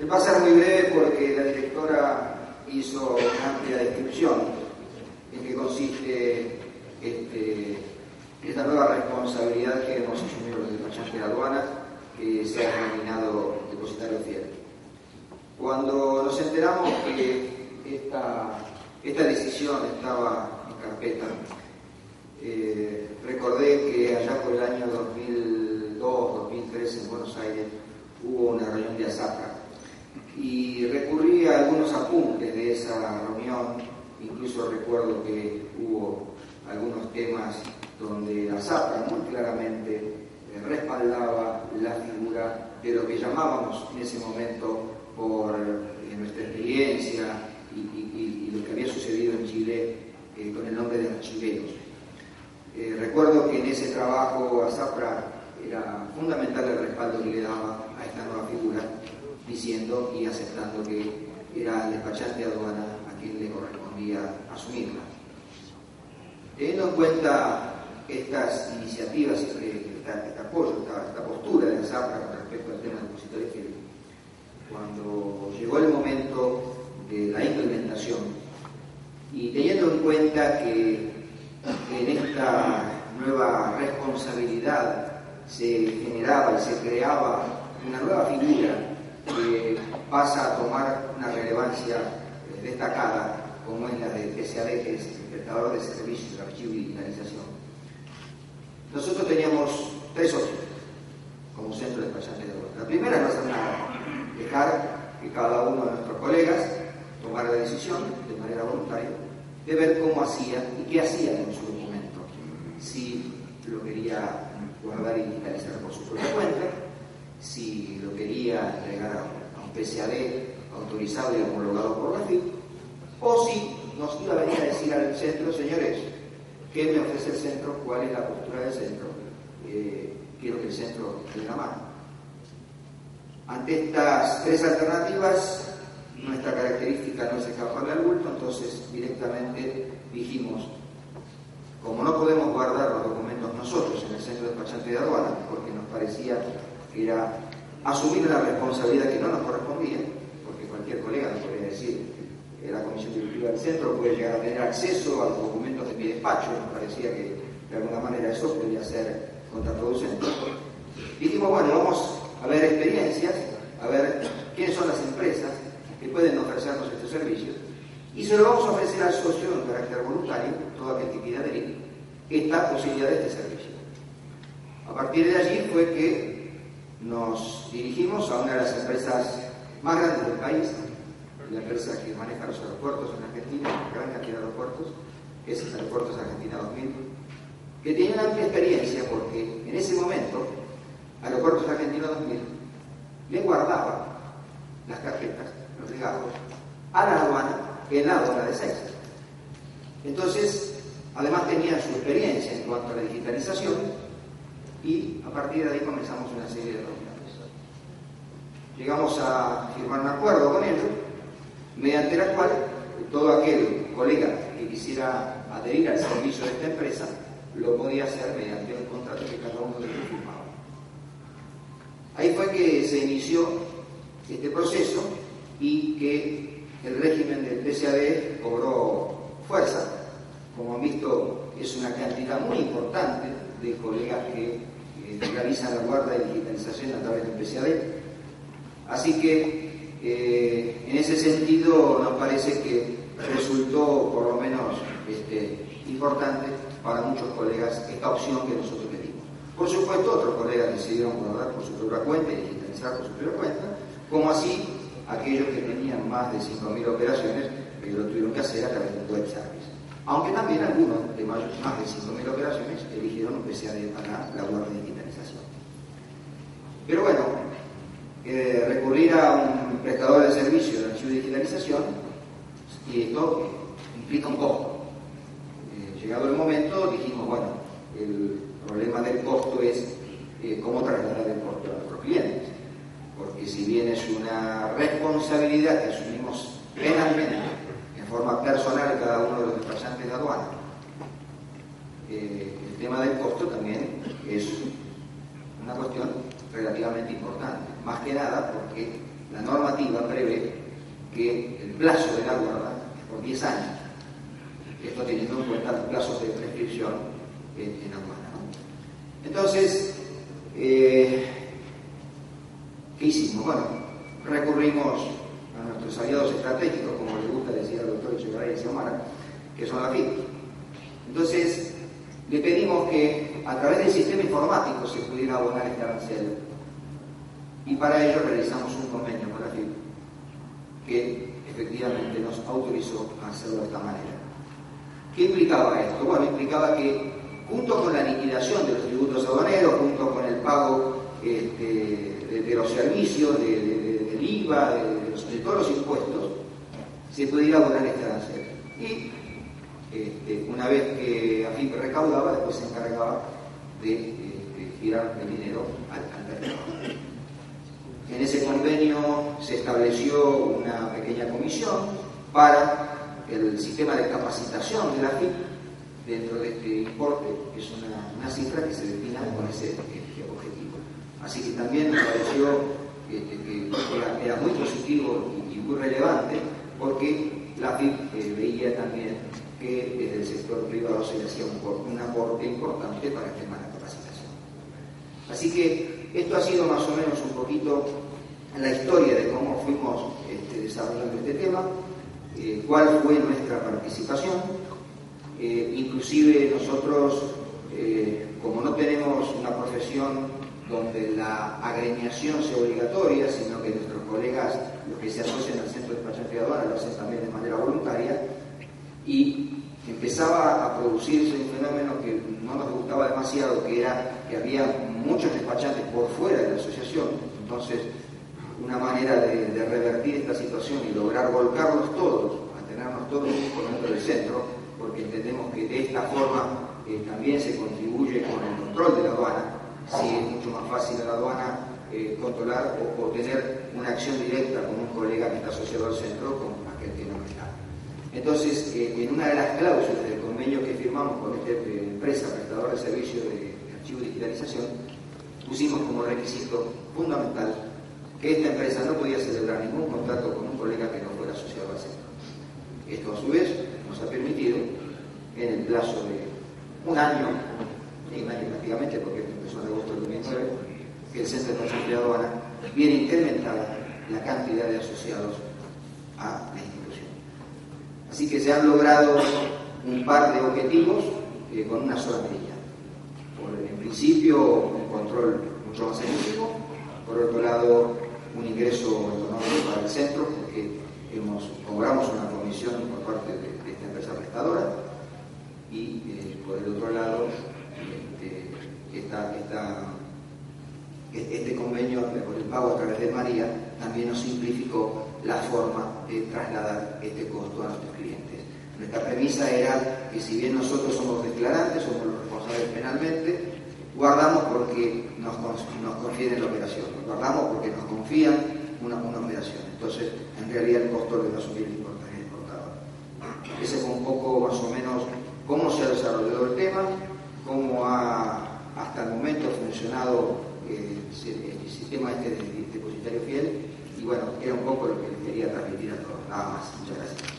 Va a ser muy breve porque la directora hizo una amplia descripción en qué consiste esta nueva responsabilidad que hemos asumido los despachantes de aduanas, que se ha denominado depositario fiel. Cuando nos enteramos que esta decisión estaba en carpeta, recordé que allá por el año 2002-2003 en Buenos Aires hubo una reunión de ASAPRA y recurrí a algunos apuntes de esa reunión. Incluso recuerdo que hubo algunos temas donde la ASAPRA muy claramente respaldaba la figura de lo que llamábamos en ese momento, por nuestra experiencia y lo que había sucedido en Chile, con el nombre de archiveros. Recuerdo que en ese trabajo ASAPRA era fundamental el respaldo que le daba a esta nueva figura, diciendo y aceptando que era el despachante de aduana a quien le correspondía asumirla. Teniendo en cuenta estas iniciativas, este apoyo, esta postura de ASAPRA con respecto al tema del depositario fiel, cuando llegó el momento de la implementación y teniendo en cuenta que en esta nueva responsabilidad se generaba y se creaba una nueva figura que pasa a tomar una relevancia destacada, como es la de PCAD, que es el prestador de servicios de archivo y digitalización. Nosotros teníamos tres opciones como centro de despachantes de aduanas. La primera es no hacer nada, dejar que cada uno de nuestros colegas tomara la decisión de manera voluntaria de ver cómo hacía y qué hacía con su documento, si lo quería guardar y digitalizar por su propia cuenta, si lo quería entregar a un PCAD autorizado y homologado por la FIP, o si nos iba a venir a decir al centro: señores, ¿qué me ofrece el centro? ¿Cuál es la postura del centro? Quiero que el centro le dé la mano. Ante estas tres alternativas, nuestra característica no es escaparle al bulto, entonces directamente dijimos: como no podemos guardar los documentos nosotros en el centro despachante de aduanas, porque nos parecía que era asumir una responsabilidad que no nos correspondía, porque cualquier colega nos podría decir que la comisión directiva del centro puede llegar a tener acceso a los documentos de mi despacho, nos parecía que de alguna manera eso podría ser contraproducente. Dijimos: bueno, vamos a ver experiencias, a ver quiénes son las empresas que pueden ofrecernos estos servicios, y se lo vamos a ofrecer al socio en carácter voluntario, todo aquel que quiera adherir, esta posibilidad de este servicio. A partir de allí fue que nos dirigimos a una de las empresas más grandes del país, la empresa que maneja los aeropuertos en Argentina, gran cantidad de aeropuertos, que es Aeropuertos Argentina 2000, que tenía una amplia experiencia porque en ese momento Aeropuertos Argentina 2000 le guardaba las tarjetas, los legados, a la aduana, en la aduana de Ezeiza. Entonces, además tenían su experiencia en cuanto a la digitalización, y a partir de ahí comenzamos una serie de reuniones. Llegamos a firmar un acuerdo con ellos, mediante la cual todo aquel colega que quisiera adherir al servicio de esta empresa lo podía hacer mediante un contrato que cada uno de ellos firmaba. Ahí fue que se inició este proceso y que el régimen del PCAD cobró fuerza. Como han visto, es una cantidad muy importante de colegas que realizan la guarda y digitalización a través del PCAD. Así que en ese sentido nos parece que resultó por lo menos importante para muchos colegas esta opción que nosotros pedimos. Por supuesto, otros colegas decidieron guardar por su propia cuenta y digitalizar por su propia cuenta, como así aquellos que tenían más de 5.000 operaciones, que lo tuvieron que hacer a través de un web service. Aunque también algunos de más de 5.000 operaciones eligieron un PCAD para la guarda y digitalización. Pero bueno, recurrir a un prestador de servicio de archivo y digitalización, y esto implica un costo. Llegado el momento, dijimos: bueno, el problema del costo es cómo trasladar el costo a nuestros clientes, porque si bien es una responsabilidad que asumimos penalmente en forma personal cada uno de los despachantes de aduana, el tema del costo también es una cuestión relativamente importante, más que nada porque la normativa prevé que el plazo de la guarda es por 10 años. Esto teniendo en cuenta los plazos de prescripción en aduana, ¿no? Entonces, ¿qué hicimos? Bueno, recurrimos a nuestros aliados estratégicos, como le gusta decir al doctor Echeverría y Xiomara, que son la FIP. Entonces, le pedimos que a través del sistema informático se pudiera abonar este arancel, y para ello realizamos un convenio con la FIP que efectivamente nos autorizó a hacerlo de esta manera. ¿Qué implicaba esto? Bueno, implicaba que junto con la liquidación de los tributos aduaneros, junto con el pago de los servicios, del IVA, de todos los impuestos, se pudiera abonar este arancel. Y una vez que AFIP recaudaba, después se encargaba de girar el dinero al mercado. En ese convenio se estableció una pequeña comisión para el sistema de capacitación de la FIP dentro de este importe, que es una cifra que se destina con ese objetivo. Así que también nos pareció que era muy positivo y muy relevante, porque la FIP veía también que desde el sector privado se le hacía un aporte importante para el tema de la capacitación. Así que esto ha sido más o menos un poquito la historia de cómo fuimos desarrollando este tema, cuál fue nuestra participación. Inclusive nosotros, como no tenemos una profesión donde la agremiación sea obligatoria, sino que nuestros colegas, los que se asocian al Centro de Despachante de Aduana, lo hacen también de manera voluntaria, y empezaba a producirse un fenómeno que no nos gustaba demasiado, que era que había muchos despachantes por fuera de la asociación. Entonces, una manera de revertir esta situación y lograr volcarlos todos, mantenernos todos por dentro del centro, porque entendemos que de esta forma también se contribuye con el control de la aduana. Sí, es mucho más fácil a la aduana controlar o tener una acción directa con un colega que está asociado al centro con aquel que no está. Entonces, en una de las cláusulas del convenio que firmamos con esta empresa prestadora de servicios de archivo y digitalización, pusimos como requisito fundamental que esta empresa no podía celebrar ningún contrato con un colega que no fuera asociado al centro. Esto, a su vez, nos ha permitido, en el plazo de un año prácticamente, porque empezó en agosto del 2009, que el Centro de Despachante de Aduana viene incrementada la cantidad de asociados a la institución. Así que se han logrado un par de objetivos con una sola medida. En principio, un control mucho más efectivo. Por otro lado, un ingreso económico para el centro, porque cobramos una comisión por parte de esta empresa prestadora, y por el otro lado, este convenio por el pago a través de María también nos simplificó la forma de trasladar este costo a nuestros clientes. Nuestra premisa era que, si bien nosotros somos declarantes, somos los responsables penalmente, guardamos porque nos confieren la operación, guardamos porque nos confían una operación. Entonces, en realidad, el costo lo va a asumir el importador. Ese fue un poco más o menos cómo se ha desarrollado el tema, cómo hasta el momento ha funcionado el sistema de depositario fiel, y bueno, era un poco lo que les quería transmitir a todos. Nada más. Muchas gracias.